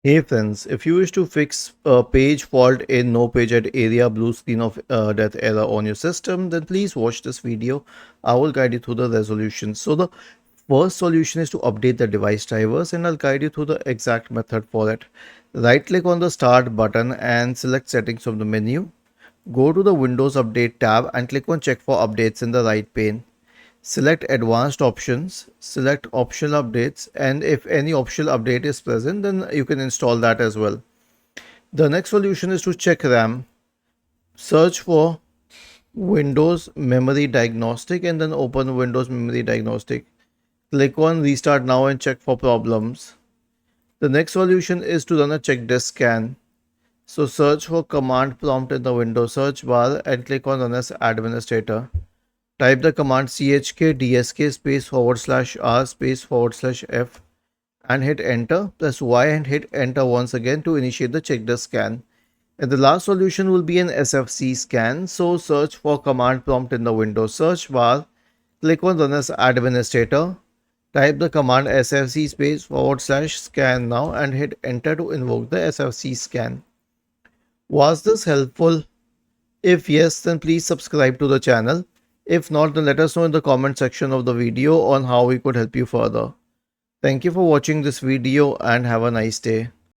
Hey friends, if you wish to fix a page fault in NOPAGED area blue screen of death error on your system, then please watch this video. I will guide you through the resolution. So the first solution is to update the device drivers, and I'll guide you through the exact method for it. Right click on the start button and select settings from the menu. Go to the Windows Update tab and click on check for updates in the right pane. Select advanced options, select optional updates, and if any optional update is present, then you can install that as well. The next solution is to check RAM. Search for Windows Memory Diagnostic and then open Windows Memory Diagnostic. Click on Restart Now and check for problems. The next solution is to run a check disk scan. So search for command prompt in the Windows search bar and click on Run as Administrator. Type the command chkdsk space /r space /f and hit enter. Press Y and hit enter once again to initiate the check disk scan. And the last solution will be an SFC scan. So search for command prompt in the Windows search bar. Click on Run as Administrator. Type the command SFC space /scan now and hit enter to invoke the SFC scan. Was this helpful? If yes, then please subscribe to the channel. If not, then let us know in the comment section of the video on how we could help you further. Thank you for watching this video and have a nice day.